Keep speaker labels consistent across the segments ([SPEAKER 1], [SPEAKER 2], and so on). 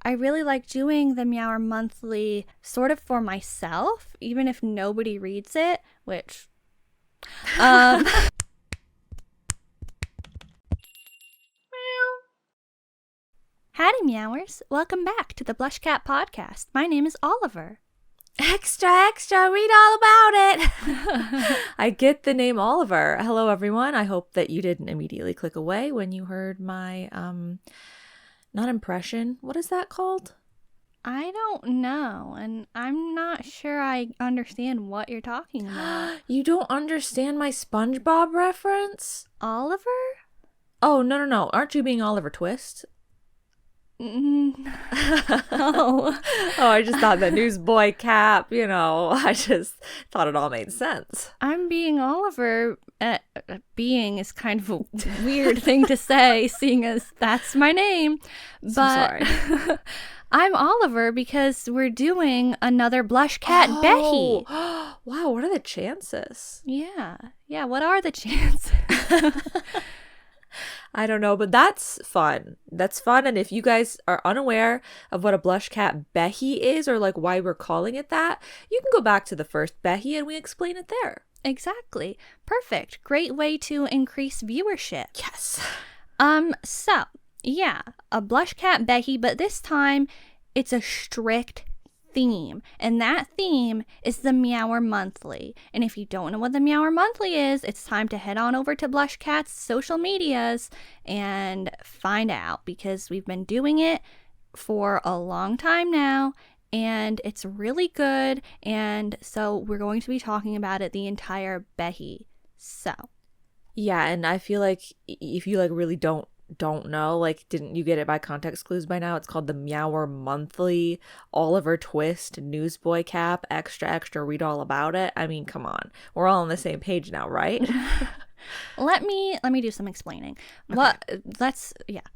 [SPEAKER 1] I really like doing the Meower Monthly sort of for myself, even if nobody reads it, which Howdy, Meowers. Welcome back to the BlushCat podcast. My name is Oliver.
[SPEAKER 2] Extra, read all about it. I get the name Oliver. Hello, everyone. I hope that you didn't immediately click away when you heard my, not impression. What is that called?
[SPEAKER 1] I don't know, and I'm not sure I understand what you're talking about.
[SPEAKER 2] You don't understand my SpongeBob reference?
[SPEAKER 1] Oliver?
[SPEAKER 2] Oh, no. Aren't you being Oliver Twist?
[SPEAKER 1] No.
[SPEAKER 2] Oh, I just thought the newsboy cap, I just thought it all made sense.
[SPEAKER 1] I'm being Oliver. Being is kind of a weird thing to say, seeing as that's my name. But
[SPEAKER 2] sorry.
[SPEAKER 1] I'm Oliver because we're doing another BlushCat Behi.
[SPEAKER 2] Wow, what are the chances?
[SPEAKER 1] Yeah, what are the chances?
[SPEAKER 2] I don't know, but that's fun. That's fun. And if you guys are unaware of what a BlushCat Behi is, or like why we're calling it that, you can go back to the first Behi and we explain it there.
[SPEAKER 1] Exactly. Perfect. Great way to increase viewership.
[SPEAKER 2] Yes.
[SPEAKER 1] So, yeah, a BlushCat Behi, but this time it's a strict theme, and that theme is the Meower Monthly. And if you don't know what the Meower Monthly is, it's time to head on over to BlushCat's social medias and find out, because we've been doing it for a long time now and it's really good, and so we're going to be talking about it the entire Behi. So
[SPEAKER 2] yeah, and I feel like if you like really don't know, like, didn't you get it by context clues by now? It's called the Meower Monthly, Oliver Twist, newsboy cap, extra, read all about it. I mean, come on, we're all on the same page now, right?
[SPEAKER 1] let me do some explaining.
[SPEAKER 2] Okay.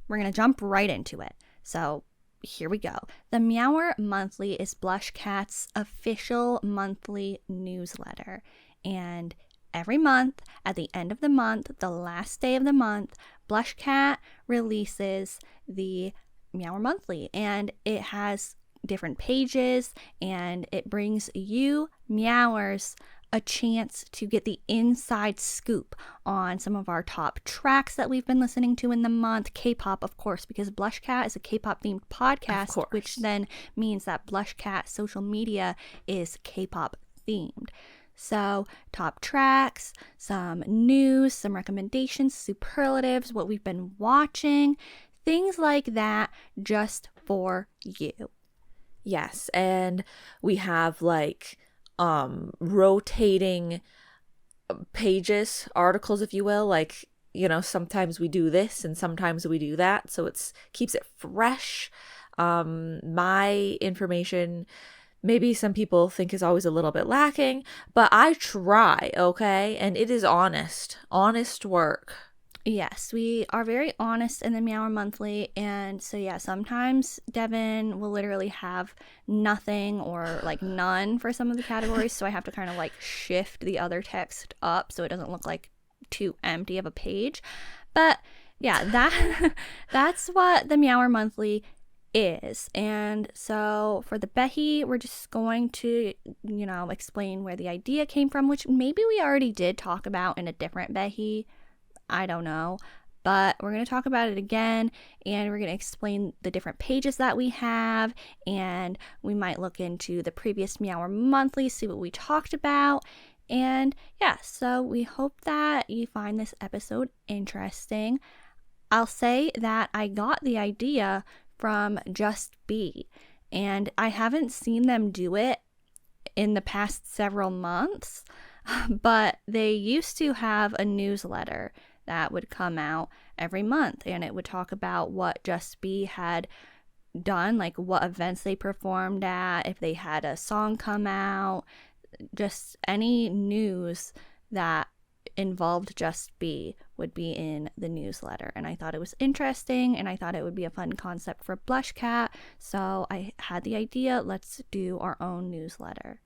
[SPEAKER 1] We're gonna jump right into it. So here we go. The Meower Monthly is BlushCat's official monthly newsletter, and every month, at the end of the month, the last day of the month, BlushCat releases the Meower Monthly, and it has different pages, and it brings you, Meowers, a chance to get the inside scoop on some of our top tracks that we've been listening to in the month. K-pop, of course, because BlushCat is a K-pop themed podcast, which then means that BlushCat social media is K-pop themed. So, top tracks, some news, some recommendations, superlatives, what we've been watching, things like that, just for you.
[SPEAKER 2] Yes, and we have like rotating pages, articles, if you will. Like, sometimes we do this and sometimes we do that, so it's keeps it fresh. My information, maybe some people think, is always a little bit lacking, but I try, okay? And it is honest work.
[SPEAKER 1] Yes, we are very honest in the Meower Monthly, and so yeah, sometimes Devin will literally have nothing or like none for some of the categories, so I have to kind of like shift the other text up so it doesn't look like too empty of a page. But yeah, that's what the Meower Monthly is. And so for the Behi, we're just going to, explain where the idea came from, which maybe we already did talk about in a different Behi. I don't know, but we're going to talk about it again, and we're going to explain the different pages that we have, and we might look into the previous Meower Monthly, see what we talked about. And yeah, so we hope that you find this episode interesting. I'll say that I got the idea from Just Be, and I haven't seen them do it in the past several months, but they used to have a newsletter that would come out every month, and it would talk about what Just Be had done, like what events they performed at, if they had a song come out, just any news that involved Just Be would be in the newsletter. And I thought it was interesting, and I thought it would be a fun concept for BlushCat, so I had the idea, let's do our own newsletter.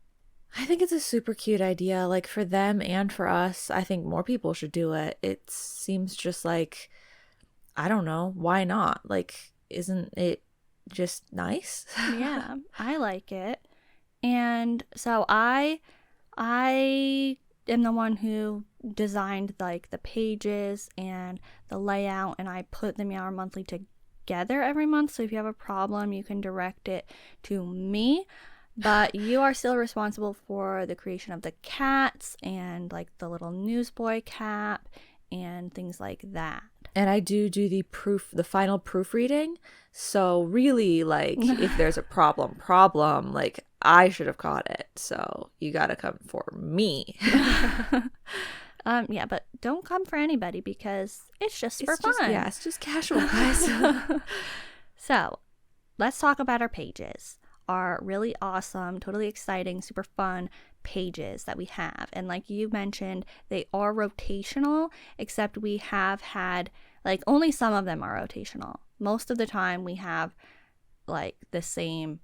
[SPEAKER 2] I think it's a super cute idea, like for them and for us. I think more people should do it. It seems just like, I don't know, why not? Like, isn't it just nice.
[SPEAKER 1] Yeah, I like it. And so I am the one who designed like the pages and the layout, and I put the Meower Monthly together every month. So if you have a problem, you can direct it to me. But you are still responsible for the creation of the cats and like the little newsboy cap and things like that.
[SPEAKER 2] And I do the final proofreading. So really, like, if there's a problem, like, I should have caught it. So you gotta come for me.
[SPEAKER 1] Yeah, but don't come for anybody because it's just for fun.
[SPEAKER 2] Yeah, it's just casual, guys.
[SPEAKER 1] So let's talk about our pages. Our really awesome, totally exciting, super fun pages that we have. And like you mentioned, they are rotational, except we have had, like, only some of them are rotational. Most of the time we have like the same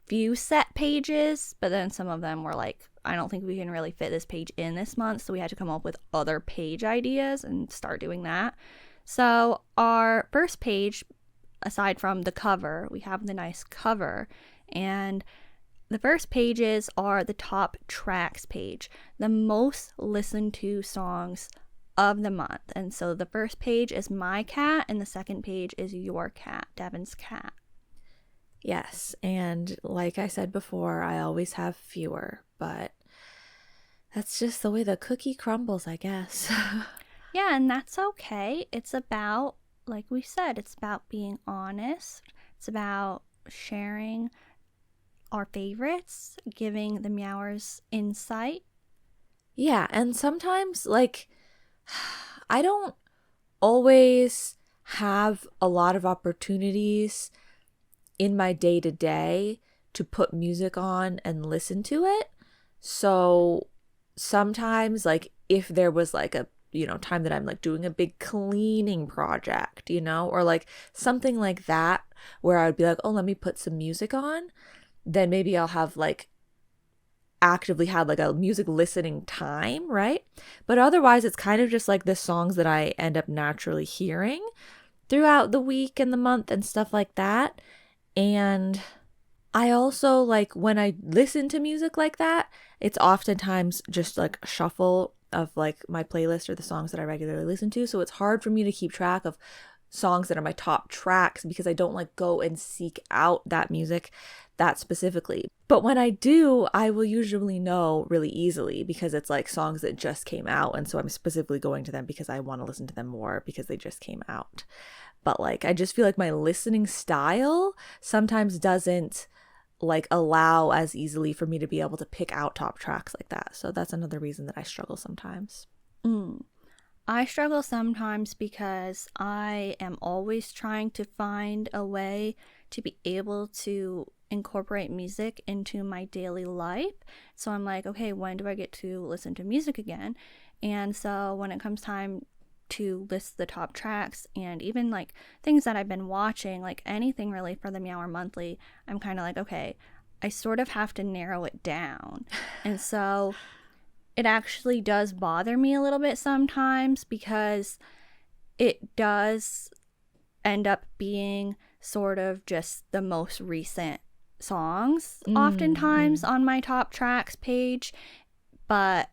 [SPEAKER 1] few set pages, but then some of them were like, I don't think we can really fit this page in this month, so we had to come up with other page ideas and start doing that. So our first page, aside from the cover, we have the nice cover, and the first pages are the top tracks page, the most listened to songs of the month. And so the first page is my cat, and the second page is your cat, Devin's cat.
[SPEAKER 2] Yes, and like I said before, I always have fewer, but that's just the way the cookie crumbles, I guess.
[SPEAKER 1] Yeah, and that's okay. It's about, like we said, it's about being honest. It's about sharing our favorites, giving the Meowers insight.
[SPEAKER 2] Yeah, and sometimes, like, I don't always have a lot of opportunities in my day-to-day to put music on and listen to it. So sometimes, like, if there was like a time that I'm like doing a big cleaning project, or like something like that where I'd be like, oh, let me put some music on, then maybe I'll have like actively had like a music listening time, right? But otherwise it's kind of just like the songs that I end up naturally hearing throughout the week and the month and stuff like that. And I also, like, when I listen to music like that, it's oftentimes just like a shuffle of like my playlist or the songs that I regularly listen to. So it's hard for me to keep track of songs that are my top tracks because I don't like go and seek out that music that specifically. But when I do, I will usually know really easily because it's like songs that just came out. And so I'm specifically going to them because I want to listen to them more because they just came out. But like, I just feel like my listening style sometimes doesn't like allow as easily for me to be able to pick out top tracks like that. So that's another reason that I struggle sometimes.
[SPEAKER 1] I struggle sometimes because I am always trying to find a way to be able to incorporate music into my daily life. So I'm like, okay, when do I get to listen to music again? And so when it comes time to list the top tracks and even like things that I've been watching, like anything really for the Meower Monthly, I'm kind of like, okay, I sort of have to narrow it down. And so it actually does bother me a little bit sometimes because it does end up being sort of just the most recent songs oftentimes on my top tracks page, but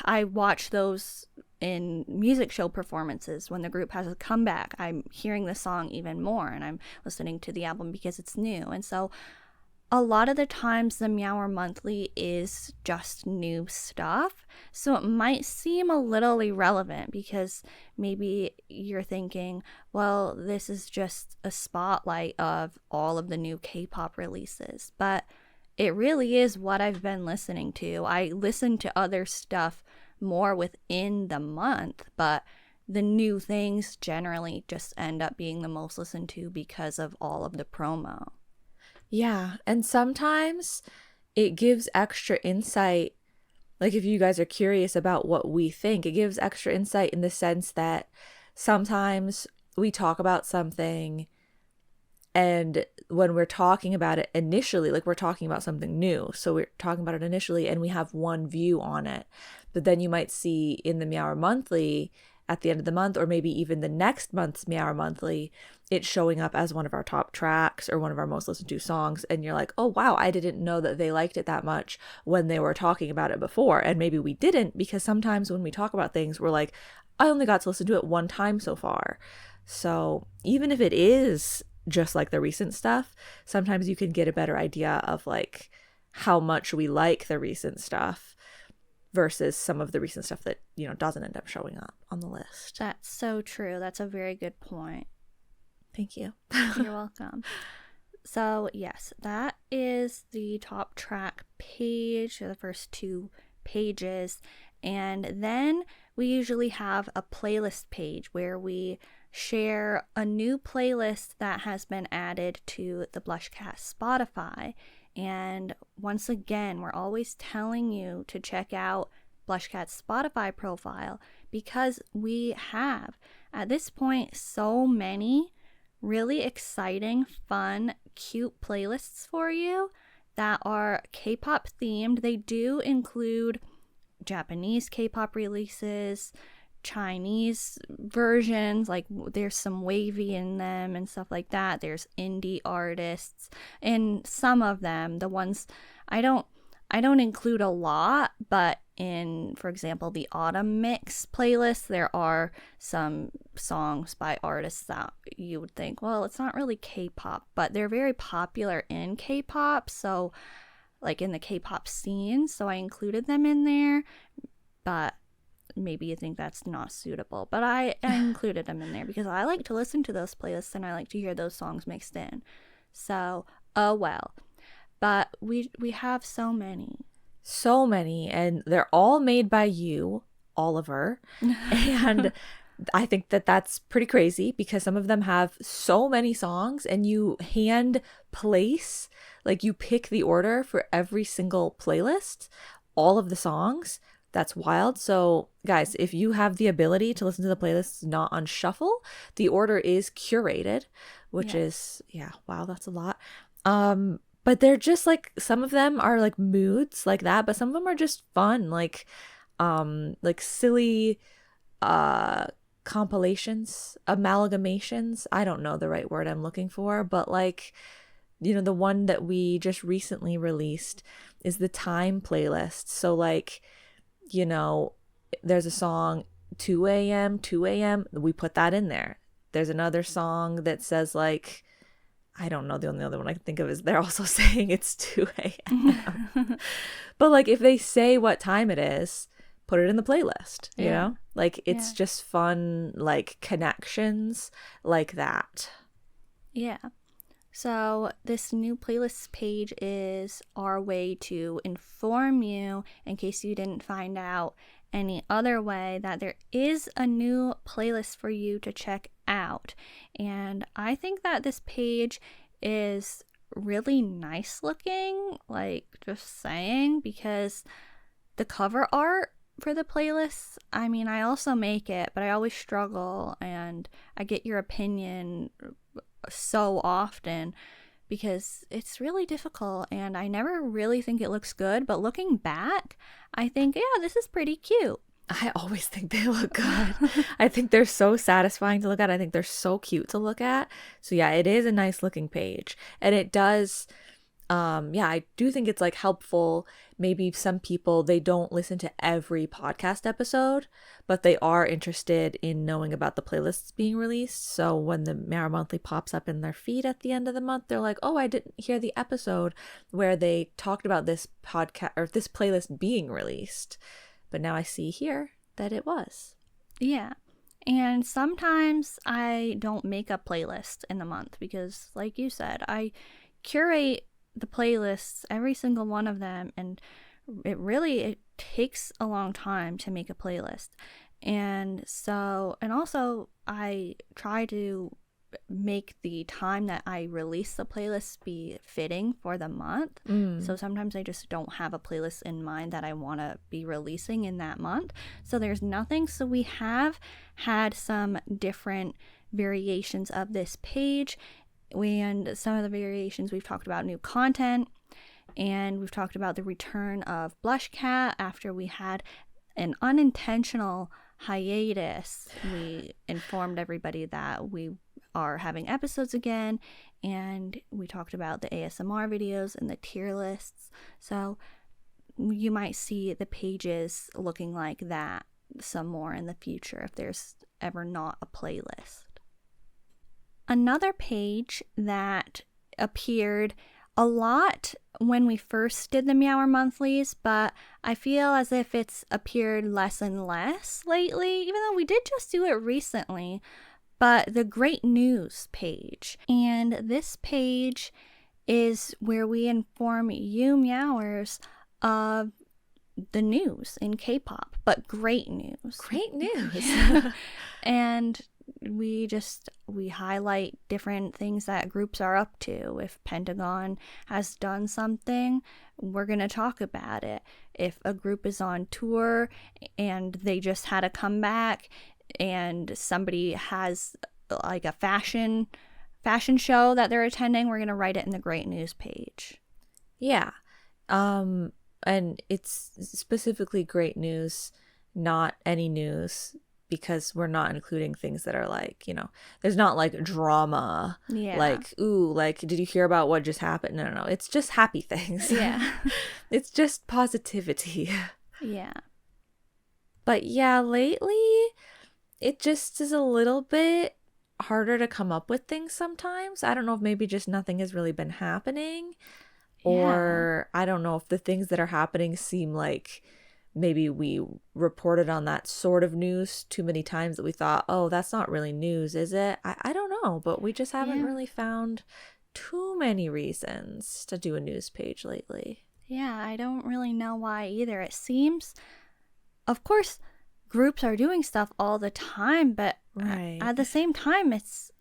[SPEAKER 1] I watch those in music show performances. When the group has a comeback, I'm hearing the song even more and I'm listening to the album because it's new. And so a lot of the times the Meower Monthly is just new stuff, so it might seem a little irrelevant because maybe you're thinking, well, this is just a spotlight of all of the new K-pop releases, but it really is what I've been listening to. I listen to other stuff more within the month, but the new things generally just end up being the most listened to because of all of the promo.
[SPEAKER 2] Yeah, and sometimes it gives extra insight. Like, if you guys are curious about what we think, it gives extra insight in the sense that sometimes we talk about something, and when we're talking about it initially, like we're talking about something new, so we're talking about it initially and we have one view on it. But then you might see in the Meower Monthly at the end of the month, or maybe even the next month's Meower Monthly, it's showing up as one of our top tracks or one of our most listened to songs. And you're like, oh, wow, I didn't know that they liked it that much when they were talking about it before. And maybe we didn't, because sometimes when we talk about things, we're like, I only got to listen to it one time so far. So even if it is just like the recent stuff, sometimes you can get a better idea of like how much we like the recent stuff versus some of the recent stuff that, you know, doesn't end up showing up on the list.
[SPEAKER 1] That's so true. That's a very good point.
[SPEAKER 2] Thank you.
[SPEAKER 1] You're welcome. So yes, that is the top track page, or the first 2 pages. And then we usually have a playlist page where we share a new playlist that has been added to the BlushCat Spotify. And once again, we're always telling you to check out BlushCat's Spotify profile, because we have, at this point, so many really exciting, fun, cute playlists for you that are K-pop themed. They do include Japanese K-pop releases, Chinese versions, like there's some wavy in them and stuff like that. There's indie artists, and some of them, the ones I don't include a lot, but in, for example, the autumn mix playlist, there are some songs by artists that you would think, well, it's not really K-pop, but they're very popular in K-pop, so like in the K-pop scene, so I included them in there. But maybe you think that's not suitable, but I included them in there because I like to listen to those playlists and I like to hear those songs mixed in. So, oh well. But we have so many, and they're all made by you, Oliver. And I think that that's pretty crazy, because some of them have so many songs and you hand place, like you pick the order for every single playlist, all of the songs. That's wild. So guys, if you have the ability to listen to the playlists not on shuffle, the order is curated, which is, wow, that's a lot. But they're just like, some of them are like moods like that, but some of them are just fun, like silly compilations, amalgamations. I don't know the right word I'm looking for, but like, you know, the one that we just recently released is the time playlist. So like, you know, there's a song 2 a.m., we put that in there. There's another song that says like, I don't know, the only other one I can think of is they're also saying it's 2 a.m. But like, if they say what time it is, put it in the playlist, you know? Like, it's just fun, like, connections like that. Yeah. So this new playlist page is our way to inform you, in case you didn't find out any other way, that there is a new playlist for you to check out. And I think that this page is really nice looking, like, just saying, because the cover art for the playlists, I mean, I also make it, but I always struggle, and I get your opinion so often because it's really difficult, and I never really think it looks good, but looking back, I think, yeah, this is pretty cute.
[SPEAKER 2] I always think they look good. I think they're so satisfying to look at. I think they're so cute to look at. So yeah, it is a nice looking page, and it does I do think it's like helpful. Maybe some people, they don't listen to every podcast episode, but they are interested in knowing about the playlists being released. So when the Meower Monthly pops up in their feed at the end of the month, they're like, oh, I didn't hear the episode where they talked about this podcast or this playlist being released, but now I see here that it was.
[SPEAKER 1] Yeah. And sometimes I don't make a playlist in the month because, like you said, I curate the playlists, every single one of them, and it takes a long time to make a playlist. And also I try to make the time that I release the playlist be fitting for the month. So sometimes I just don't have a playlist in mind that I want to be releasing in that month. So there's nothing. So we have had some different variations of this page. And some of the variations, we've talked about new content, and we've talked about the return of BlushCat after we had an unintentional hiatus, we informed everybody that we are having episodes again, and we talked about the ASMR videos and the tier lists. So you might see the pages looking like that some more in the future if there's ever not a playlist. Another page that appeared a lot when we first did the Meower Monthlies, but I feel as if it's appeared less and less lately, even though we did just do it recently, but the Great News page. And this page is where we inform you Meowers of the news in K-pop, but great news.
[SPEAKER 2] Great news.
[SPEAKER 1] And we highlight different things that groups are up to. If Pentagon has done something, we're going to talk about it. If a group is on tour and they just had a comeback and somebody has like a fashion show that they're attending, we're going to write it in the Great News page.
[SPEAKER 2] Yeah. And it's specifically great news, not any news, because we're not including things that are like, there's not like drama.
[SPEAKER 1] Yeah.
[SPEAKER 2] Like, ooh, like, did you hear about what just happened? No. It's just happy things.
[SPEAKER 1] Yeah.
[SPEAKER 2] It's just positivity.
[SPEAKER 1] Yeah.
[SPEAKER 2] But yeah, lately, it just is a little bit harder to come up with things sometimes. I don't know if maybe just nothing has really been happening. Or I don't know if the things that are happening seem like maybe we reported on that sort of news too many times that we thought, oh, that's not really news, is it? I don't know, but we just haven't really found too many reasons to do a news page lately.
[SPEAKER 1] Yeah, I don't really know why either. It seems, of course, groups are doing stuff all the time, but at the same time, it's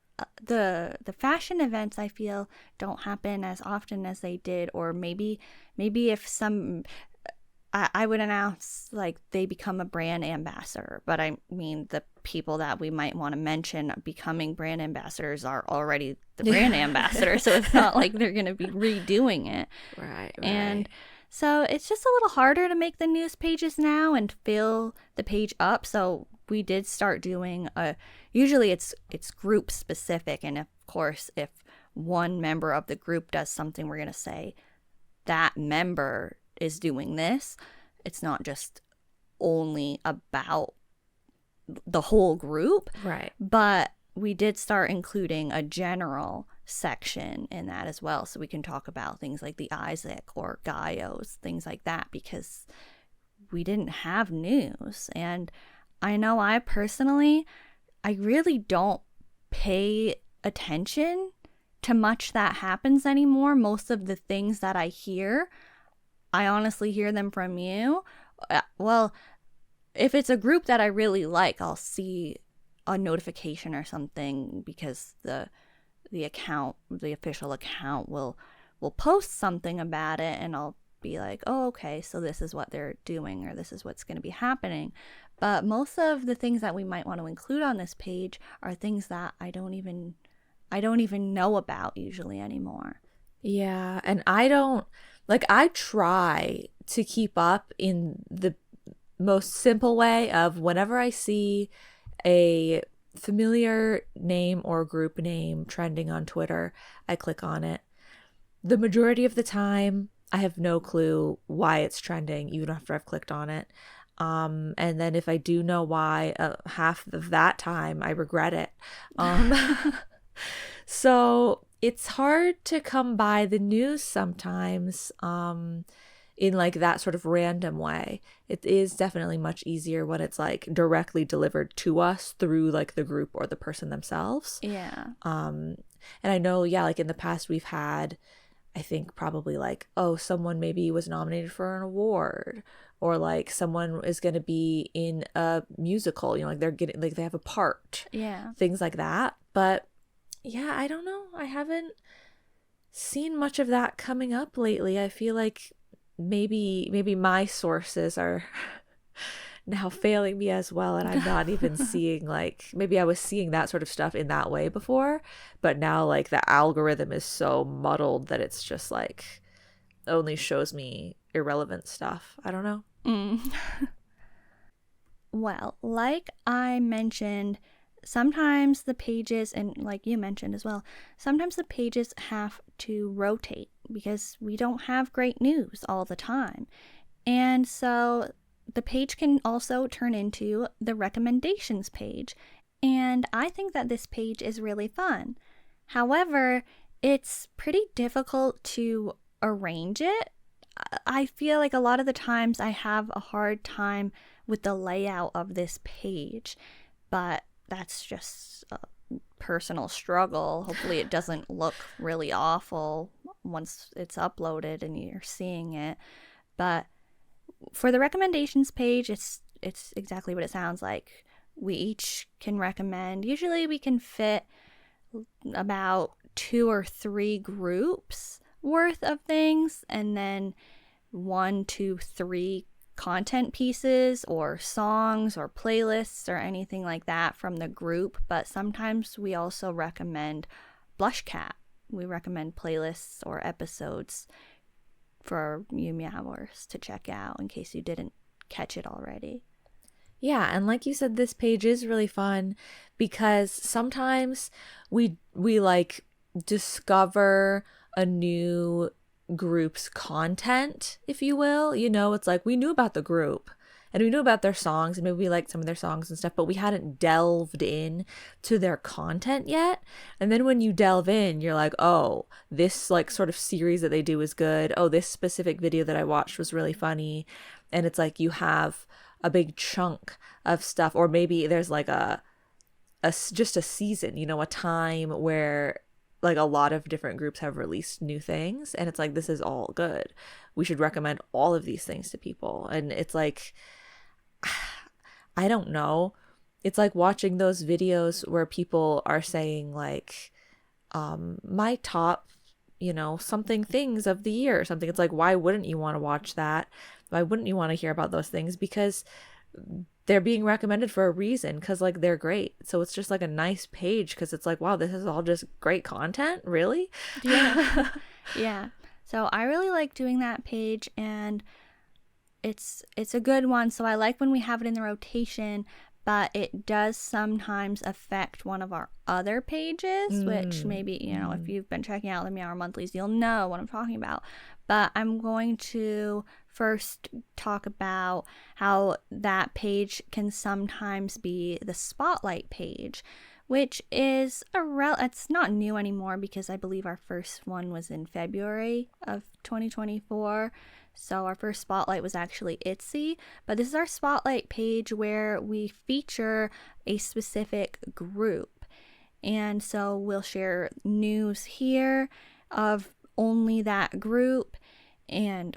[SPEAKER 1] the fashion events, I feel, don't happen as often as they did. Or maybe if some I would announce like they become a brand ambassador, but I mean the people that we might want to mention becoming brand ambassadors are already the brand ambassador, so it's not like they're going to be redoing it.
[SPEAKER 2] Right.
[SPEAKER 1] And so it's just a little harder to make the news pages now and fill the page up. So we did start doing usually it's group specific, and of course if one member of the group does something, we're going to say that member is doing this. It's not just only about the whole group.
[SPEAKER 2] Right.
[SPEAKER 1] But we did start including a general section in that as well, so we can talk about things like the Isaac or Gaios, things like that, because we didn't have news. And I know I really don't pay attention to much that happens anymore. Most of the things that I hear, I honestly hear them from you. Well, if it's a group that I really like, I'll see a notification or something because the official account will post something about it, and I'll be like, oh, okay, so this is what they're doing, or this is what's going to be happening. But most of the things that we might want to include on this page are things that I don't even know about usually anymore.
[SPEAKER 2] Yeah, and I try to keep up in the most simple way of whenever I see a familiar name or group name trending on Twitter, I click on it. The majority of the time, I have no clue why it's trending, even after I've clicked on it. And then if I do know why, half of that time, I regret it. So it's hard to come by the news sometimes in like that sort of random way. It is definitely much easier when it's like directly delivered to us through like the group or the person themselves.
[SPEAKER 1] Yeah.
[SPEAKER 2] And I know, like in the past we've had, I think probably like, oh, someone maybe was nominated for an award, or like someone is going to be in a musical, like they're getting, like they have a part.
[SPEAKER 1] Yeah.
[SPEAKER 2] Things like that. But yeah, I don't know. I haven't seen much of that coming up lately. I feel like maybe my sources are now failing me as well, and I'm not even seeing, like, maybe I was seeing that sort of stuff in that way before, but now like the algorithm is so muddled that it's just like only shows me irrelevant stuff. I don't know.
[SPEAKER 1] Well, like I mentioned, sometimes the pages, and like you mentioned as well, sometimes the pages have to rotate because we don't have great news all the time. And so the page can also turn into the recommendations page. And I think that this page is really fun. However, it's pretty difficult to arrange it. I feel like a lot of the times I have a hard time with the layout of this page, but that's just a personal struggle. Hopefully, it doesn't look really awful once it's uploaded and you're seeing it. But for the recommendations page, it's exactly what it sounds like. We each can recommend. Usually, we can fit about 2 or 3 groups worth of things, and then 1, 2, 3 content pieces or songs or playlists or anything like that from the group. But sometimes we also recommend BlushCat. We recommend playlists or episodes for you Meowers to check out in case you didn't catch it already.
[SPEAKER 2] Yeah, and like you said, this page is really fun because sometimes we like discover a new group's content, if you will. You know, it's like we knew about the group and we knew about their songs and maybe we liked some of their songs and stuff, but we hadn't delved in to their content yet. And then when you delve in, you're like, oh, this like sort of series that they do is good. Oh, this specific video that I watched was really funny. And it's like you have a big chunk of stuff, or maybe there's like just a season, you know, a time where like a lot of different groups have released new things and it's like this is all good. We should recommend all of these things to people. And it's like I don't know. It's like watching those videos where people are saying like my top, you know, something things of the year or something. It's like, why wouldn't you want to watch that? Why wouldn't you want to hear about those things? Because they're being recommended for a reason, because like they're great. So it's just like a nice page because it's like, wow, this is all just great content, really.
[SPEAKER 1] Yeah. Yeah. So I really like doing that page, and it's a good one. So I like when we have it in the rotation, but it does sometimes affect one of our other pages, which maybe, you know, if you've been checking out the Meower Monthlies, you'll know what I'm talking about. But I'm going to first talk about how that page can sometimes be the spotlight page, which is it's not new anymore because I believe our first one was in February of 2024. So our first spotlight was actually Itsy, but this is our spotlight page where we feature a specific group. And so we'll share news here of only that group, and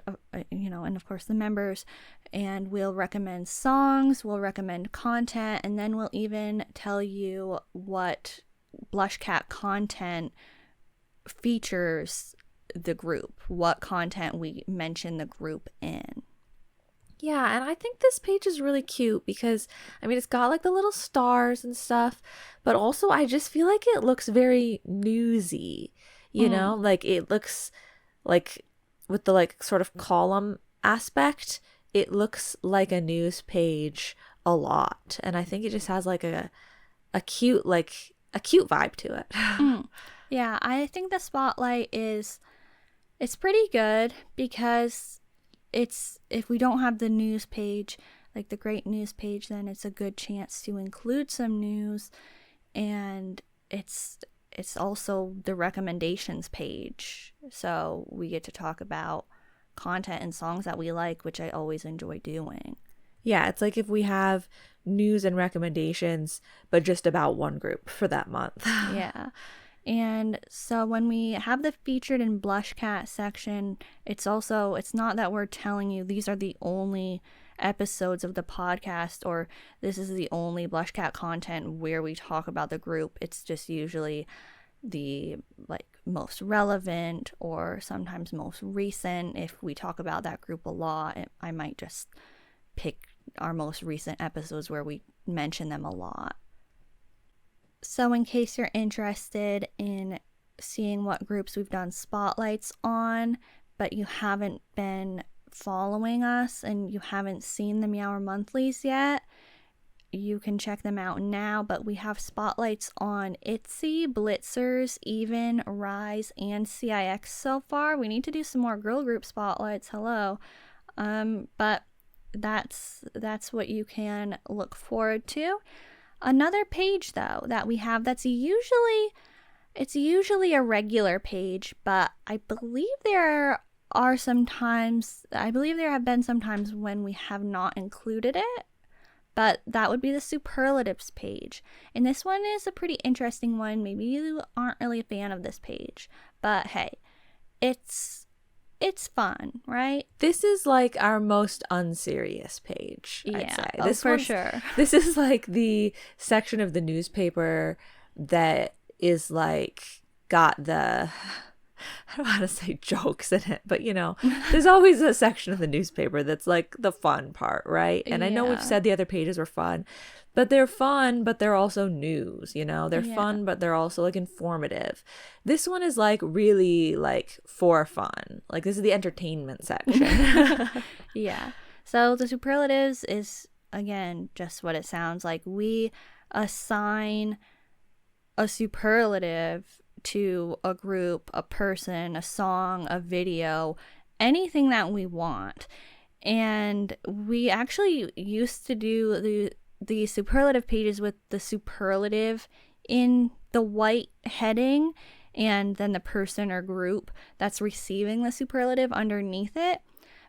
[SPEAKER 1] you know, and of course the members, and we'll recommend songs, we'll recommend content, and then we'll even tell you what BlushCat content features the group, what content we mention the group in.
[SPEAKER 2] Yeah, and I think this page is really cute because, I mean, it's got like the little stars and stuff, but also I just feel like it looks very newsy, you know? Like it looks like with the like sort of column aspect, it looks like a news page a lot. And I think it just has like a cute vibe to it.
[SPEAKER 1] Yeah, I think the spotlight it's pretty good because if we don't have the news page, like the great news page, then it's a good chance to include some news, and it's also the recommendations page, so we get to talk about content and songs that we like, which I always enjoy doing.
[SPEAKER 2] Yeah, it's like if we have news and recommendations, but just about one group for that month.
[SPEAKER 1] Yeah. And so when we have the featured in BlushCat section, it's not that we're telling you these are the only episodes of the podcast or this is the only BlushCat content where we talk about the group. It's just usually the like most relevant or sometimes most recent. If we talk about that group a lot, I might just pick our most recent episodes where we mention them a lot. So in case you're interested in seeing what groups we've done spotlights on, but you haven't been following us and you haven't seen the Meower Monthlies yet, you can check them out now, but we have spotlights on ITZY, Blitzers, Even, Rise, and CIX so far. We need to do some more girl group spotlights. Hello. But that's what you can look forward to. Another page though that we have that's usually a regular page, but I believe there have been sometimes when we have not included it, but that would be the superlatives page. And this one is a pretty interesting one. Maybe you aren't really a fan of this page, but hey, it's fun, right?
[SPEAKER 2] This is like our most unserious page, I'd say.
[SPEAKER 1] This for sure.
[SPEAKER 2] This is like the section of the newspaper that is like got the, I don't want to say jokes in it, but there's always a section of the newspaper that's like the fun part, right? And I know we've said the other pages were fun, but they're fun, but they're also news, they're fun, but they're also like informative. This one is like really like for fun. Like this is the entertainment section.
[SPEAKER 1] Yeah. So the superlatives is, again, just what it sounds like. We assign a superlative to a group, a person, a song, a video, anything that we want. And we actually used to do the superlative pages with the superlative in the white heading and then the person or group that's receiving the superlative underneath it.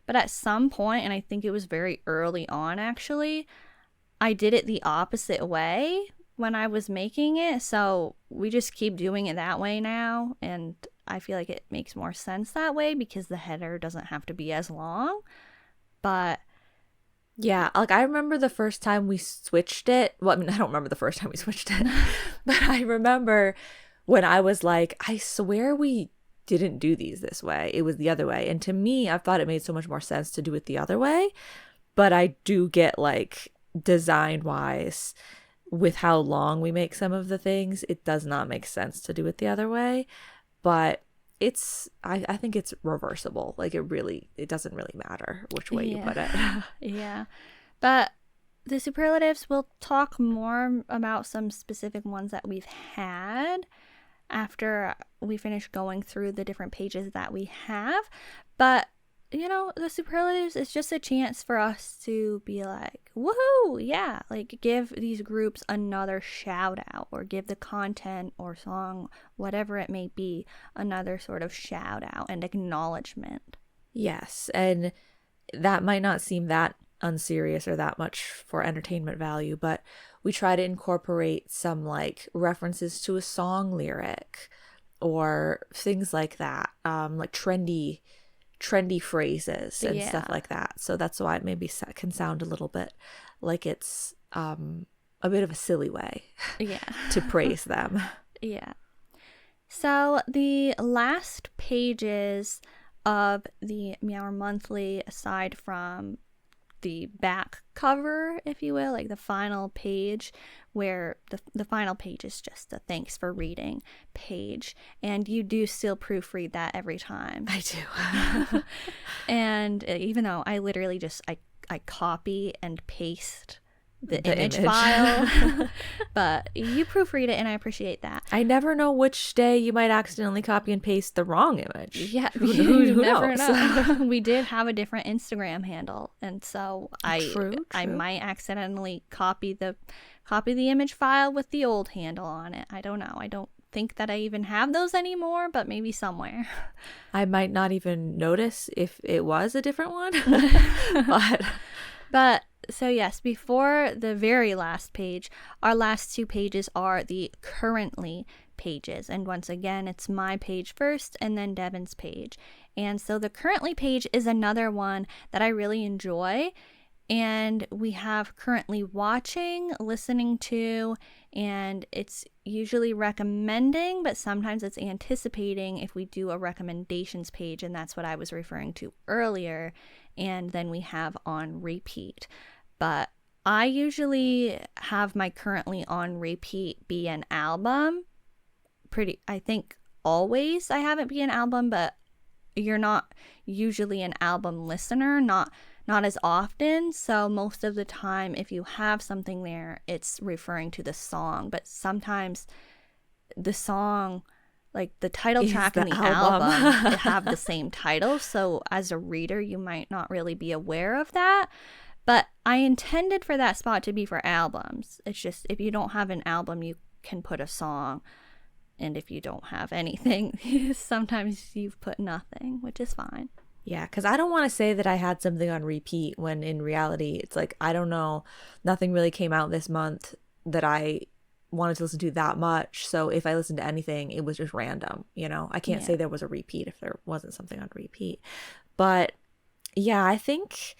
[SPEAKER 1] But at some point, and I think it was very early on actually, I did it the opposite way when I was making it. So we just keep doing it that way now. And I feel like it makes more sense that way because the header doesn't have to be as long. But
[SPEAKER 2] yeah, like I remember the first time we switched it. Well, I mean, I don't remember the first time we switched it, but I remember when I was like, I swear we didn't do these this way. It was the other way. And to me, I thought it made so much more sense to do it the other way. But I do get like design wise with how long we make some of the things, it does not make sense to do it the other way. But I think it's reversible. Like it doesn't really matter which way you put it.
[SPEAKER 1] Yeah. But the superlatives, we'll talk more about some specific ones that we've had after we finish going through the different pages that we have. But the superlatives is just a chance for us to be like, woohoo, yeah, like give these groups another shout out or give the content or song, whatever it may be, another sort of shout out and acknowledgement.
[SPEAKER 2] Yes, and that might not seem that unserious or that much for entertainment value, but we try to incorporate some like references to a song lyric or things like that, like trendy phrases and stuff like that. So that's why it maybe can sound a little bit like it's a bit of a silly way to praise them.
[SPEAKER 1] Yeah. So the last pages of the Meower Monthly, aside from the back cover, if you will, like the final page, where the final page is just a thanks for reading page, and you do still proofread that every time.
[SPEAKER 2] I do.
[SPEAKER 1] And even though I literally just I copy and paste the image file, but you proofread it and I appreciate that.
[SPEAKER 2] I never know which day you might accidentally copy and paste the wrong image.
[SPEAKER 1] Yeah, who never know. We did have a different Instagram handle, and so
[SPEAKER 2] True.
[SPEAKER 1] I might accidentally copy the image file with the old handle on it. I don't know. I don't think that I even have those anymore, but maybe somewhere.
[SPEAKER 2] I might not even notice if it was a different one.
[SPEAKER 1] But so yes, before the very last page, our last two pages are the currently pages. And once again, it's my page first and then Devin's page. And so the currently page is another one that I really enjoy. And we have currently watching, listening to, and it's usually recommending, but sometimes it's anticipating if we do a recommendations page. And that's what I was referring to earlier. And then we have on repeat. But I usually have my currently on repeat be an album. I think always I have it be an album, but you're not usually an album listener, not not as often. So most of the time, if you have something there, it's referring to the song. But sometimes the song, like the title
[SPEAKER 2] Is
[SPEAKER 1] track and
[SPEAKER 2] the
[SPEAKER 1] the
[SPEAKER 2] album.
[SPEAKER 1] album, they have the same title. So as a reader, you might not really be aware of that. But I intended for that spot to be for albums. It's just if you don't have an album, you can put a song. And if you don't have anything, sometimes you've put nothing, which is fine.
[SPEAKER 2] Yeah, because I don't want to say that I had something on repeat when in reality, it's like, I don't know, nothing really came out this month that I wanted to listen to that much. So if I listened to anything, it was just random, you know? I can't say there was a repeat if there wasn't something on repeat. But yeah, I think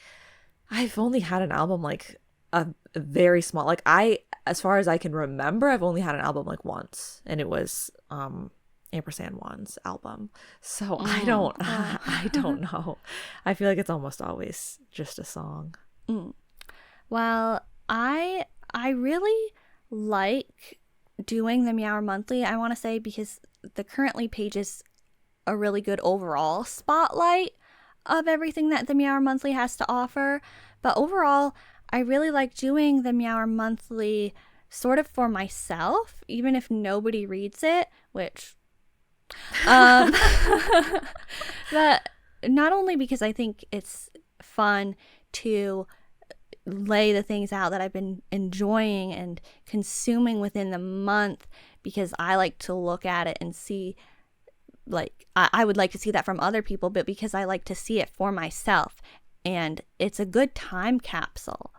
[SPEAKER 2] I've only had an album like a very small, like as far as I can remember, I've only had an album like once, and it was &1's album. So I don't know. I feel like it's almost always just a song.
[SPEAKER 1] Well, I really like doing the Meower Monthly, I want to say, because the currently page is a really good overall spotlight of everything that the Meower Monthly has to offer. But overall, I really like doing the Meower Monthly sort of for myself, even if nobody reads it, which but not only because I think it's fun to lay the things out that I've been enjoying and consuming within the month, because I like to look at it and see, like, I would like to see that from other people, but because I like to see it for myself. And it's a good time capsule.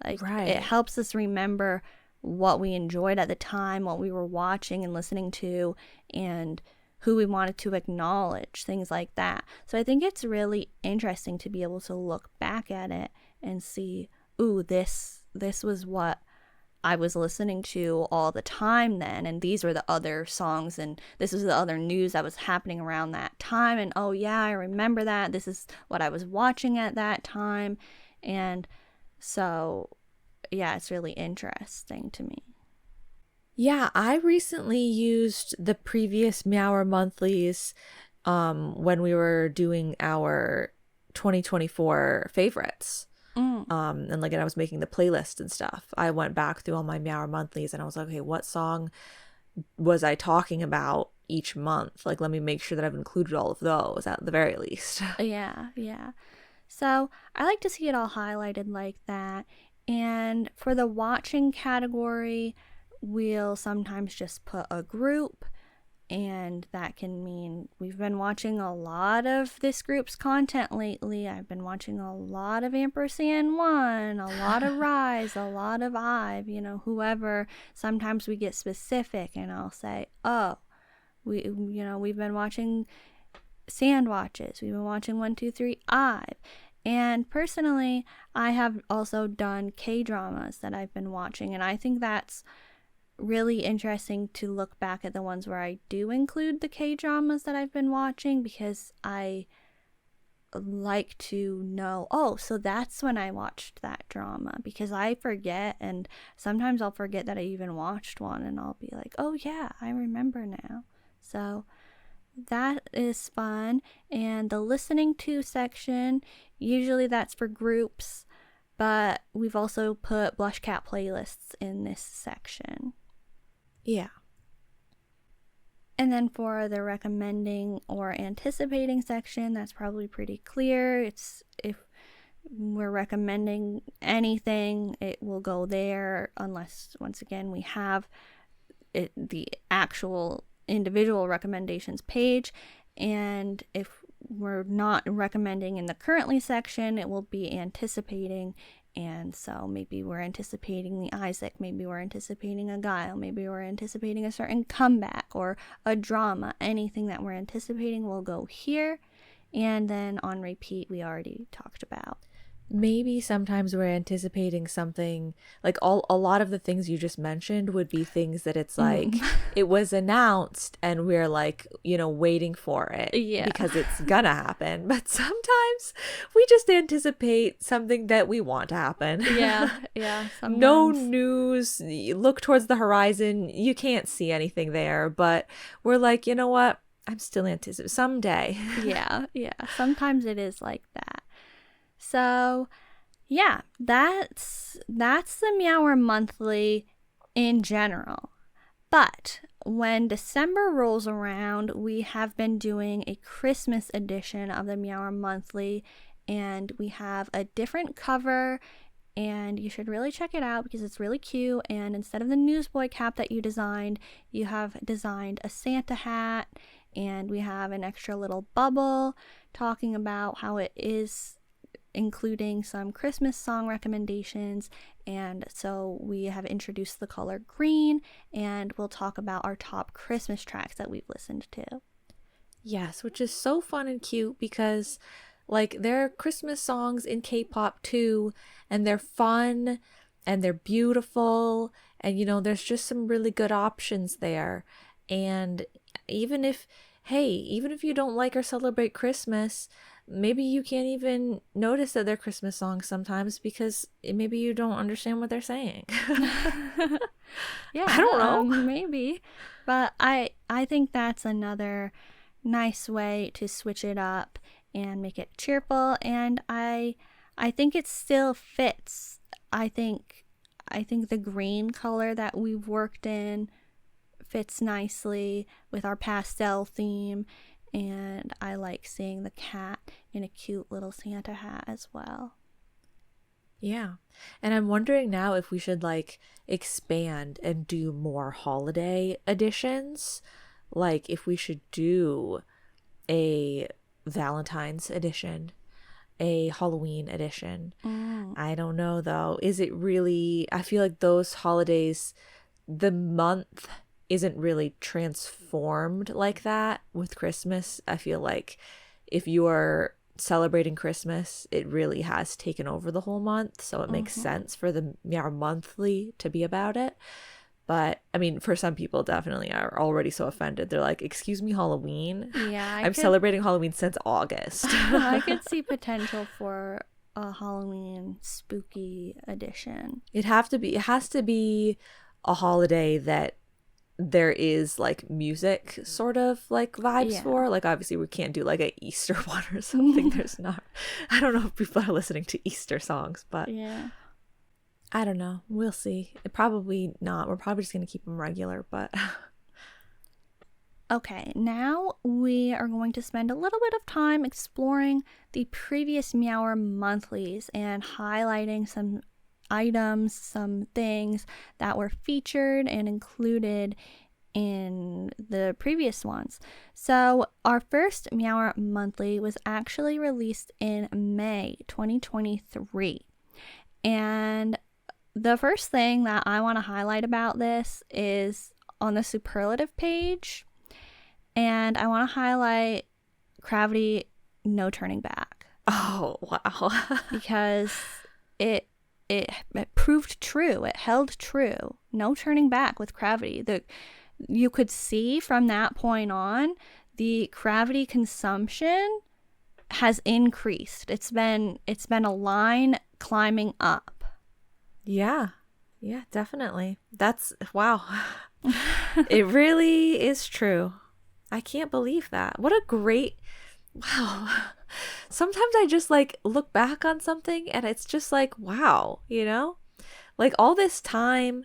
[SPEAKER 1] Like, it helps us remember what we enjoyed at the time, what we were watching and listening to, and who we wanted to acknowledge, things like that. So I think it's really interesting to be able to look back at it and see, ooh, this was what I was listening to all the time then, and these were the other songs, and this was the other news that was happening around that time, and oh yeah, I remember that. This is what I was watching at that time. And so yeah, it's really interesting to me.
[SPEAKER 2] Yeah, I recently used the previous Meower Monthlies when we were doing our 2024 favorites. And like, and I was making the playlist and stuff. I went back through all my Meower Monthlies and I was like, okay, what song was I talking about each month? Like, let me make sure that I've included all of those at the very least.
[SPEAKER 1] Yeah. So I like to see it all highlighted like that. And for the watching category, we'll sometimes just put a group, and that can mean we've been watching a lot of this group's content lately. I've been watching a lot of #1, a lot of Rise, a lot of IVE, whoever. Sometimes we get specific and I'll say, oh, we've been watching Sandwatches, we've been watching 123 IVE. And personally, I have also done K-dramas that I've been watching, and I think that's really interesting to look back at the ones where I do include the K-dramas that I've been watching, because I like to know, oh, so that's when I watched that drama, because I forget, and sometimes I'll forget that I even watched one, and I'll be like, oh yeah, I remember now. So that is fun. And the listening to section, usually that's for groups, but we've also put BlushCat playlists in this section.
[SPEAKER 2] Yeah.
[SPEAKER 1] And then for the recommending or anticipating section, that's probably pretty clear. It's if we're recommending anything, it will go there, unless, once again, we have the actual individual recommendations page. And if we're not recommending in the currently section, it will be anticipating. And so maybe we're anticipating the Isaac, maybe we're anticipating a Guile, maybe we're anticipating a certain comeback or a drama. Anything that we're anticipating will go here. And then on repeat, we already talked about.
[SPEAKER 2] Maybe sometimes we're anticipating something, like a lot of the things you just mentioned would be things that it's like it was announced and we're like, waiting for it because it's gonna happen. But sometimes we just anticipate something that we want to happen.
[SPEAKER 1] Yeah. Sometimes.
[SPEAKER 2] No news, look towards the horizon, you can't see anything there, but we're like, you know what? I'm still anticipating someday.
[SPEAKER 1] Yeah. Sometimes it is like that. So yeah, that's the Meower Monthly in general. But when December rolls around, we have been doing a Christmas edition of the Meower Monthly, and we have a different cover, and you should really check it out because it's really cute. And instead of the newsboy cap that you designed, you have designed a Santa hat, and we have an extra little bubble talking about how it is, including some Christmas song recommendations. And so we have introduced the color green, and we'll talk about our top Christmas tracks that we've listened to.
[SPEAKER 2] Yes, which is so fun and cute because like there are Christmas songs in K-pop too, and they're fun and they're beautiful, and there's just some really good options there. And even if you don't like or celebrate Christmas, maybe you can't even notice that they're Christmas songs sometimes because maybe you don't understand what they're saying.
[SPEAKER 1] Yeah,
[SPEAKER 2] I don't know.
[SPEAKER 1] Maybe. But I think that's another nice way to switch it up and make it cheerful, and I think it still fits. I think the green color that we've worked in fits nicely with our pastel theme, and I like seeing the cat in a cute little Santa hat as well.
[SPEAKER 2] Yeah. And I'm wondering now if we should like expand and do more holiday editions. Like if we should do a Valentine's edition, a Halloween edition. I don't know though. Is it really, I feel like those holidays, the month isn't really transformed like that with Christmas. I feel like if you are celebrating Christmas, it really has taken over the whole month, so it makes sense for the Meower Monthly to be about it. But I mean, for some people definitely are already so offended. They're like, excuse me, Halloween?
[SPEAKER 1] Yeah,
[SPEAKER 2] I'm celebrating Halloween since August.
[SPEAKER 1] I could see potential for a Halloween spooky edition.
[SPEAKER 2] It has to be a holiday that there is like music sort of like vibes for. Like obviously we can't do like a Easter one or something. There's not, I don't know if people are listening to Easter songs, but
[SPEAKER 1] yeah,
[SPEAKER 2] I don't know, we'll see. Probably not. We're probably just gonna keep them regular, but
[SPEAKER 1] okay, now we are going to spend a little bit of time exploring the previous Meower Monthlies and highlighting some items, some things that were featured and included in the previous ones. So our first Meower Monthly was actually released in May 2023. And the first thing that I want to highlight about this is on the superlative page. And I want to highlight Gravity No Turning Back.
[SPEAKER 2] Oh, wow.
[SPEAKER 1] Because it proved true. It held true. No turning back with Gravity. You could see from that point on, the Gravity consumption has increased. It's been a line climbing up.
[SPEAKER 2] Yeah, definitely. That's wow. It really is true. I can't believe that. What a great, wow. Sometimes I just like look back on something and it's just like, wow, like all this time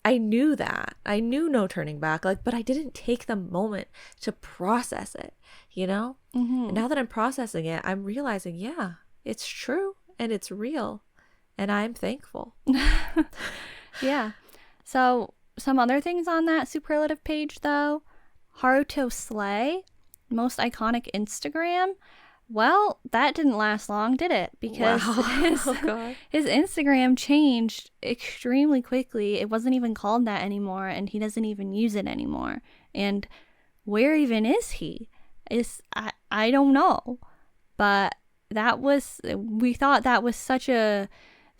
[SPEAKER 2] I knew that. I knew no turning back, like, but I didn't take the moment to process it, And now that I'm processing it, I'm realizing, yeah, it's true and it's real and I'm thankful.
[SPEAKER 1] Yeah. So some other things on that superlative page though, Haruto Slay, most iconic Instagram. Well, that didn't last long, did it? Because his Instagram changed extremely quickly. It wasn't even called that anymore, and he doesn't even use it anymore. And where even is he? I don't know. But we thought that was such an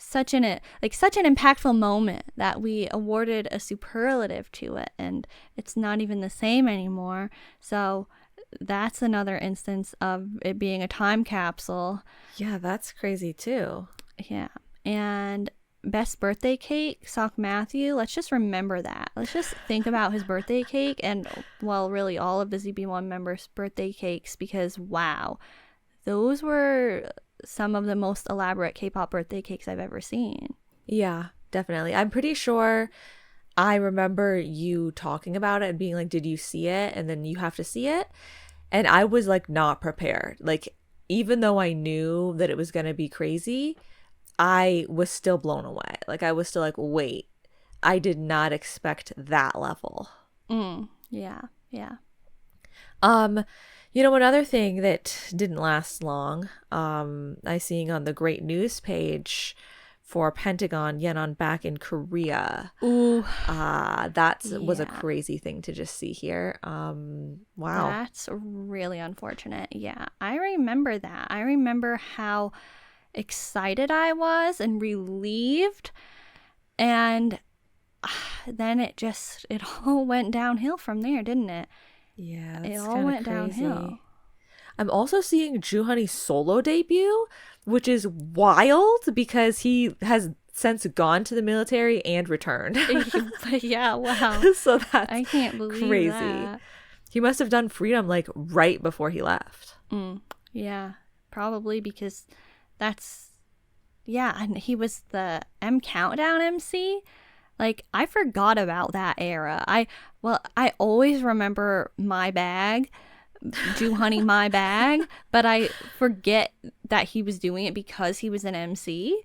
[SPEAKER 1] impactful moment that we awarded a superlative to it, and it's not even the same anymore. So that's another instance of it being a time capsule.
[SPEAKER 2] Yeah, that's crazy too.
[SPEAKER 1] Yeah. And best birthday cake, Sock Matthew. Let's just remember that. Let's just think about his birthday cake and, well, really all of the ZB1 members' birthday cakes, because wow, those were some of the most elaborate K-pop birthday cakes I've ever seen.
[SPEAKER 2] Yeah, definitely. I'm pretty sure I remember you talking about it and being like, did you see it? And then you have to see it. And I was like not prepared. Like, even though I knew that it was going to be crazy, I was still blown away. Like, I was still like, wait, I did not expect that level.
[SPEAKER 1] Yeah, yeah.
[SPEAKER 2] Another thing that didn't last long, I seeing on the great news page for Pentagon Yenon back in Korea.
[SPEAKER 1] Ooh,
[SPEAKER 2] That was a crazy thing to just see here. Wow.
[SPEAKER 1] That's really unfortunate. Yeah, I remember that. I remember how excited I was and relieved, and then it all went downhill from there, didn't it?
[SPEAKER 2] Yeah,
[SPEAKER 1] It
[SPEAKER 2] it's
[SPEAKER 1] all
[SPEAKER 2] kind of
[SPEAKER 1] went downhill.
[SPEAKER 2] crazy. I'm also seeing Joohoney's solo debut, which is wild because he has since gone to the military and returned.
[SPEAKER 1] Yeah, wow.
[SPEAKER 2] So that's
[SPEAKER 1] I can't believe
[SPEAKER 2] crazy.
[SPEAKER 1] that.
[SPEAKER 2] He must have done Freedom like right before he left.
[SPEAKER 1] Yeah, probably because and he was the M Countdown MC. Like, I forgot about that era. I always remember My Bag, Honey My Bag, but I forget that he was doing it because he was an MC.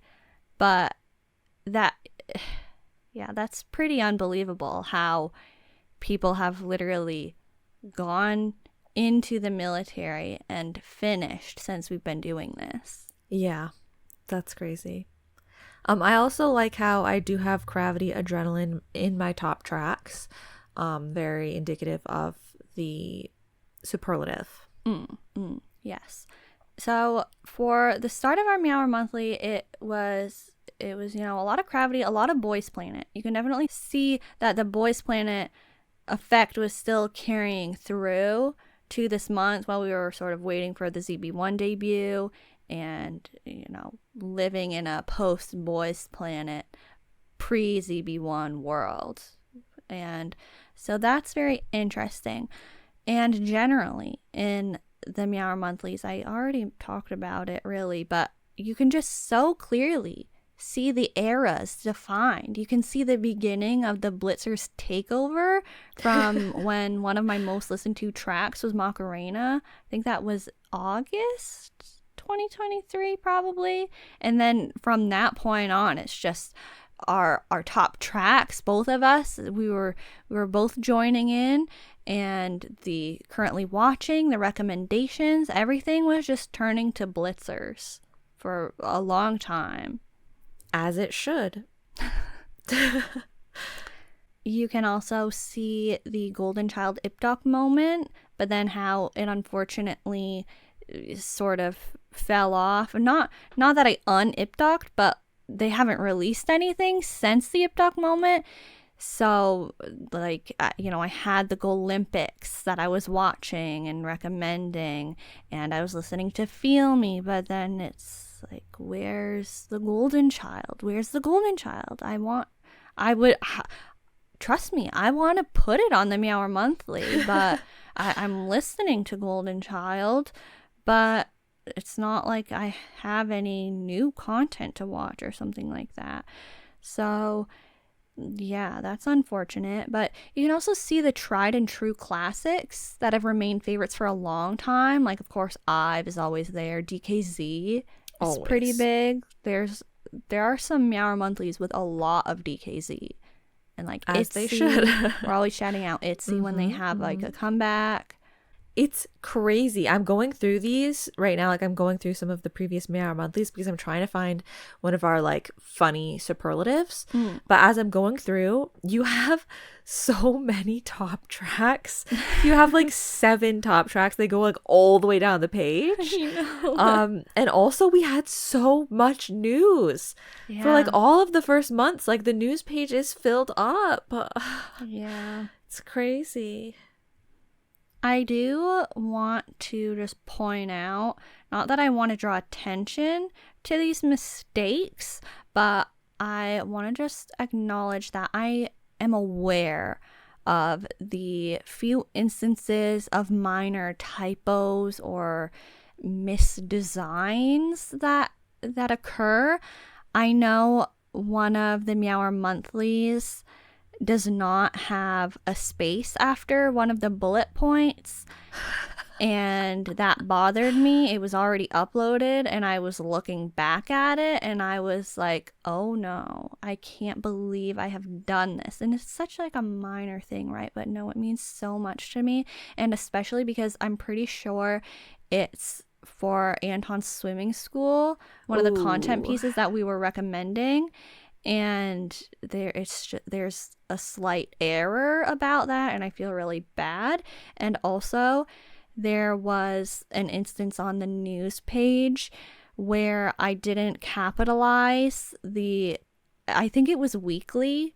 [SPEAKER 1] But that's pretty unbelievable how people have literally gone into the military and finished since we've been doing this.
[SPEAKER 2] Yeah, that's crazy. I also like how I do have Gravity Adrenaline in my top tracks. Very indicative of the superlative.
[SPEAKER 1] Yes. So for the start of our Meower Monthly, it was a lot of Gravity, a lot of Boys Planet. You can definitely see that the Boys Planet effect was still carrying through to this month while we were sort of waiting for the ZB1 debut and, living in a post-Boys Planet pre-ZB1 world. And so that's very interesting. And generally, in the Meower Monthlies, I already talked about it really, but you can just so clearly see the eras defined. You can see the beginning of the Blitzers takeover from when one of my most listened to tracks was Macarena. I think that was August 2023 probably. And then from that point on, it's just our top tracks. Both of us, we were both joining in, and the currently watching, the recommendations, everything was just turning to Blitzers for a long time.
[SPEAKER 2] As it should.
[SPEAKER 1] You can also see the Golden Child Ipdok moment, but then how it unfortunately sort of fell off. Not that I un-Ipdoked, but they haven't released anything since the Ipdok moment. So, like, I had the Golympics that I was watching and recommending, and I was listening to Feel Me, but then it's like, where's the Golden Child? Where's the Golden Child? Trust me, I want to put it on the Meower Monthly, but I'm listening to Golden Child, but it's not like I have any new content to watch or something like that. So, yeah, that's unfortunate. But you can also see the tried and true classics that have remained favorites for a long time. Like, of course, IVE is always there. DKZ is pretty big. There are some Meower Monthlies with a lot of DKZ. And like,
[SPEAKER 2] as they should.
[SPEAKER 1] We're always shouting out ITZY when they have like a comeback.
[SPEAKER 2] It's crazy. I'm going through these right now. Like, I'm going through some of the previous Meower Monthlies because I'm trying to find one of our like funny superlatives. But as I'm going through, you have so many top tracks. You have like 7 top tracks. They go like all the way down the page. And also we had so much news for like all of the first months. Like, the news page is filled up.
[SPEAKER 1] Yeah.
[SPEAKER 2] It's crazy.
[SPEAKER 1] I do want to just point out, not that I want to draw attention to these mistakes, but I want to just acknowledge that I am aware of the few instances of minor typos or misdesigns that occur. I know one of the Meower Monthlies does not have a space after one of the bullet points, and that bothered me. It was already uploaded and I was looking back at it and I was like, oh no, I can't believe I have done this. And it's such like a minor thing, right? But no, it means so much to me, and especially because I'm pretty sure it's for Anton's swimming school, one of the content pieces that we were recommending, and there's a slight error about that and I feel really bad. And also there was an instance on the news page where I didn't capitalize I think it was weekly.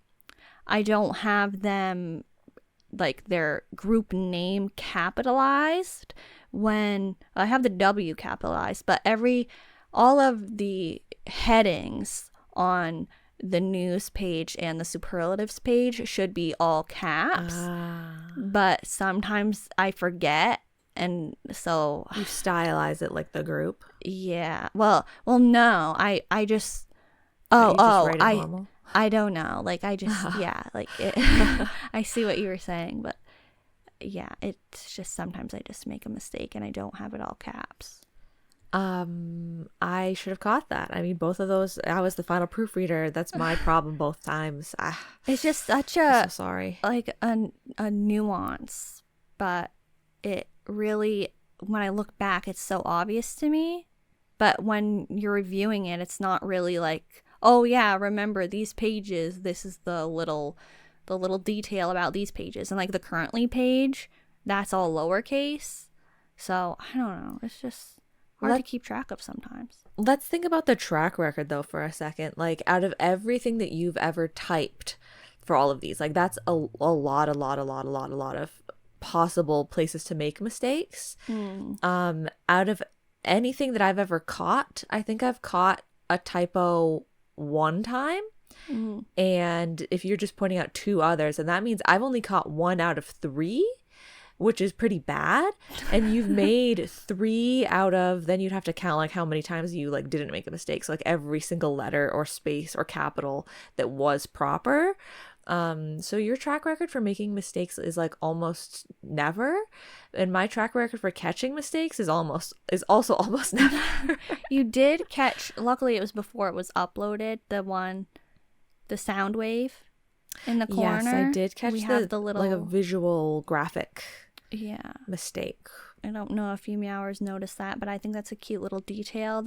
[SPEAKER 1] I don't have them, like, their group name capitalized when I have the W capitalized, but all of the headings on the news page and the superlatives page should be all caps. But sometimes I forget. And so
[SPEAKER 2] you stylize it like the group.
[SPEAKER 1] Yeah. Well, no. I just. I don't know. Like I just yeah. Like it, I see what you were saying, but yeah, it's just sometimes I just make a mistake and I don't have it all caps.
[SPEAKER 2] I should have caught that. I mean, both of those. I was the final proofreader. That's my problem both times.
[SPEAKER 1] It's just such
[SPEAKER 2] I'm so sorry.
[SPEAKER 1] Like a nuance, but it really, when I look back, it's so obvious to me. But when you're reviewing it, it's not really like, oh yeah, remember these pages. This is the little detail about these pages, and like the currently page, that's all lowercase. So I don't know. It's just hard to keep track of sometimes.
[SPEAKER 2] Let's think about the track record though for a second. Like out of everything that you've ever typed for all of these, like that's a lot of possible places to make mistakes. Out of anything that I've ever caught, I think I've caught a typo one time. And if you're just pointing out two others, and that means I've only caught 1 out of 3, which is pretty bad. And you've made 3 out of, then you'd have to count like how many times you like didn't make a mistake. So like every single letter or space or capital that was proper. So your track record for making mistakes is like almost never, and my track record for catching mistakes is also almost never.
[SPEAKER 1] You did catch, luckily it was before it was uploaded, the sound wave in the corner.
[SPEAKER 2] Yes, I did catch
[SPEAKER 1] the little,
[SPEAKER 2] like a visual graphic mistake.
[SPEAKER 1] I don't know if you Meowers noticed that, but I think that's a cute little detail.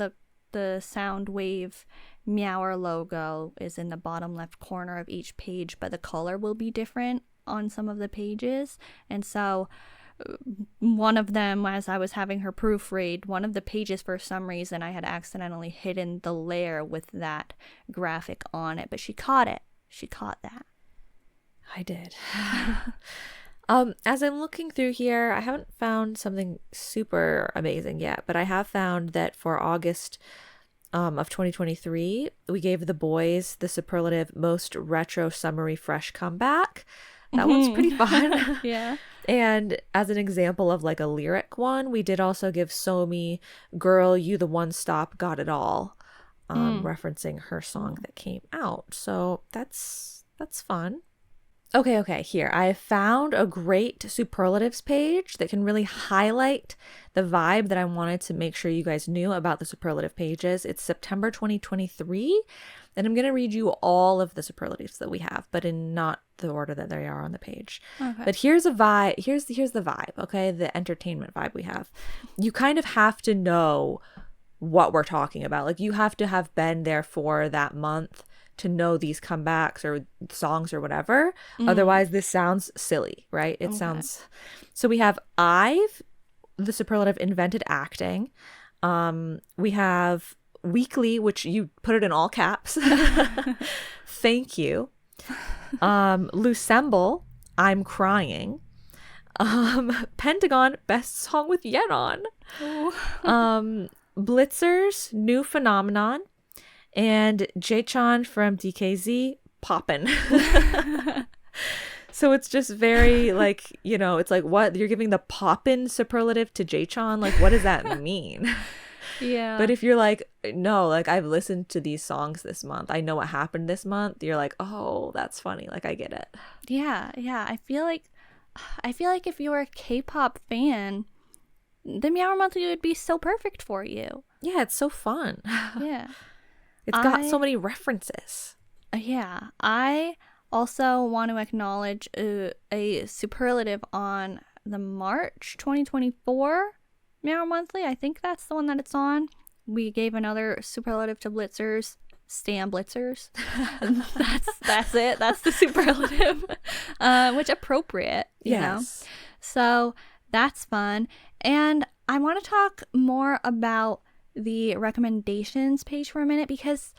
[SPEAKER 1] The sound wave Meower logo is in the bottom left corner of each page, but the color will be different on some of the pages. And so one of them, as I was having her proofread, one of the pages, for some reason I had accidentally hidden the layer with that graphic on it, but she caught it. She caught that.
[SPEAKER 2] I did. As I'm looking through here, I haven't found something super amazing yet, but I have found that for August of 2023, we gave the boys the superlative most retro summery fresh comeback. That one's pretty fun.
[SPEAKER 1] Yeah.
[SPEAKER 2] And as an example of like a lyric one, we did also give Somi Girl, You the One Stop Got It All, referencing her song that came out. So that's fun. Okay, here. I have found a great superlatives page that can really highlight the vibe that I wanted to make sure you guys knew about the superlative pages. It's September 2023, and I'm going to read you all of the superlatives that we have, but in not the order that they are on the page. Okay. But here's a vibe. Here's the vibe, okay? The entertainment vibe we have. You kind of have to know what we're talking about. Like, you have to have been there for that month to know these comebacks or songs or whatever. Otherwise, this sounds silly, right? It sounds... So we have I've, the superlative invented acting. We have weekly, which you put it in all caps. Thank you. Lucemble, I'm crying. Pentagon, best song with Yenon. Blitzers, new phenomenon. And Jaechan from DKZ, poppin'. So it's just very like, it's like what you're giving the poppin superlative to Jachan. Like, what does that mean?
[SPEAKER 1] Yeah.
[SPEAKER 2] But if you're like, no, like I've listened to these songs this month, I know what happened this month, you're like, oh, that's funny. Like I get it.
[SPEAKER 1] Yeah, yeah. I feel like if you were a K-pop fan, the Meower Monthly would be so perfect for you.
[SPEAKER 2] Yeah, it's so fun.
[SPEAKER 1] Yeah.
[SPEAKER 2] It's got so many references.
[SPEAKER 1] Yeah. I also want to acknowledge a superlative on the March 2024 Meower Monthly. I think that's the one that it's on. We gave another superlative to Blitzers. Stan Blitzers. that's it. That's the superlative. Which appropriate, you know? So that's fun. And I want to talk more about the recommendations page for a minute, because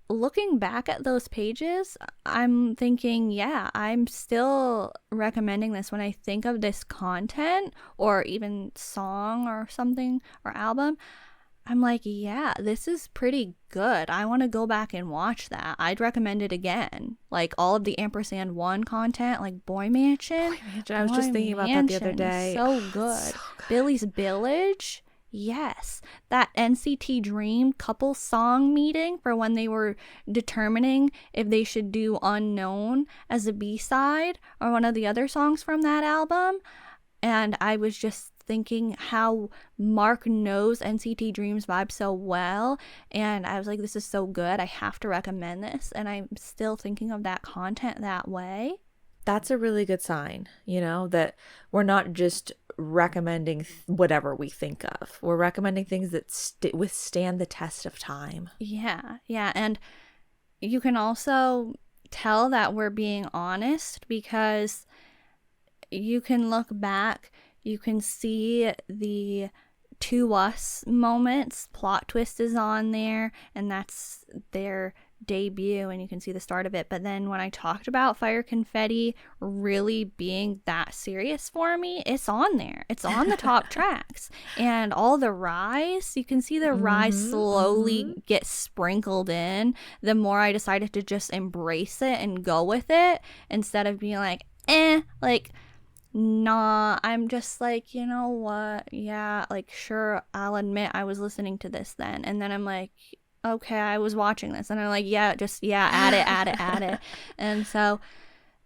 [SPEAKER 1] looking back at those pages, I'm thinking, yeah, I'm still recommending this when I think of this content or even song or something or album. I'm like, yeah, this is pretty good. I want to go back and watch that. I'd recommend it again. Like all of the Ampersand 1 content, like Boy Mansion.
[SPEAKER 2] I was just thinking about that the other day.
[SPEAKER 1] So good. Billy's Village. Yes. That NCT Dream couple song meeting for when they were determining if they should do Unknown as a B-side or one of the other songs from that album. And I was just thinking how Mark knows NCT Dream's vibe so well, and I was like, this is so good, I have to recommend this, and I'm still thinking of that content that way.
[SPEAKER 2] That's a really good sign, that we're not just recommending whatever we think of. We're recommending things that withstand the test of time.
[SPEAKER 1] Yeah, and you can also tell that we're being honest because you can look back, you can see the To Us moments. Plot Twist is on there, and that's their debut, and you can see the start of it. But then when I talked about Fire Confetti really being that serious for me, it's on there. It's on the top tracks. And all the Rise, you can see the Rise slowly get sprinkled in the more I decided to just embrace it and go with it instead of being like, nah. I'm just like, you know what? Yeah, like, sure, I'll admit I was listening to this then. And then I'm like, okay, I was watching this. And I'm like, add it. And so,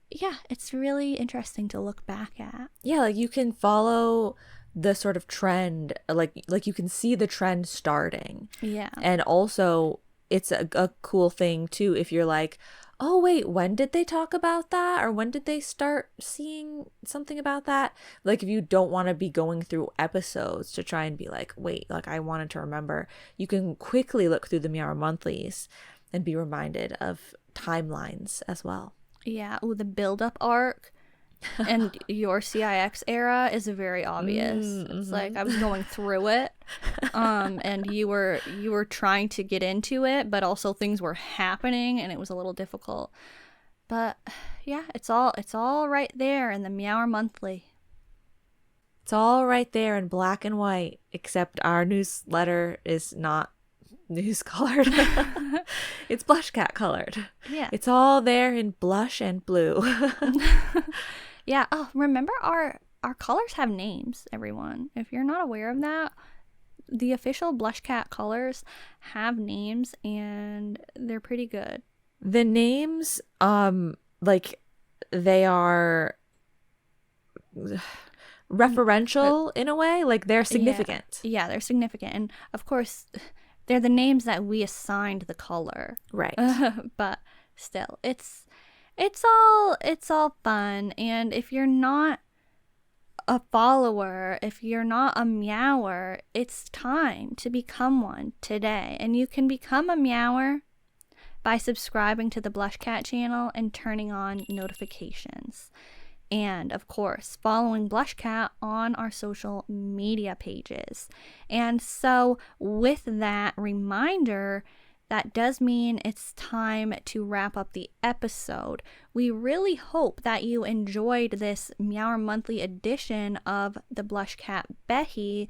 [SPEAKER 1] yeah, it's really interesting to look back at.
[SPEAKER 2] Yeah, like you can follow the sort of trend, like you can see the trend starting.
[SPEAKER 1] Yeah.
[SPEAKER 2] And also, it's a cool thing, too, if you're like, oh, wait, when did they talk about that? Or when did they start seeing something about that? Like, if you don't want to be going through episodes to try and be like, wait, like I wanted to remember, you can quickly look through the Meower Monthlies and be reminded of timelines as well.
[SPEAKER 1] Yeah. Ooh, the build-up arc and your CIX era is very obvious. It's like I was going through it, and you were trying to get into it, but also things were happening, and it was a little difficult. But yeah, it's all right there in the Meower Monthly.
[SPEAKER 2] It's all right there in black and white, except our newsletter is not news colored. It's BlushCat colored.
[SPEAKER 1] Yeah,
[SPEAKER 2] it's all there in blush and blue.
[SPEAKER 1] Yeah. Oh, remember our colors have names, everyone. If you're not aware of that, the official BlushCat colors have names, and they're pretty good.
[SPEAKER 2] The names, like they are referential in a way, like they're significant.
[SPEAKER 1] Yeah, they're significant. And of course, they're the names that we assigned the color.
[SPEAKER 2] Right.
[SPEAKER 1] But still, it's all fun. And if you're not a follower, if you're not a meower, it's time to become one today. And you can become a meower by subscribing to the BlushCat channel and turning on notifications. And of course, following BlushCat on our social media pages. And so with that reminder, that does mean it's time to wrap up the episode. We really hope that you enjoyed this Meower Monthly edition of the BlushCat Behi,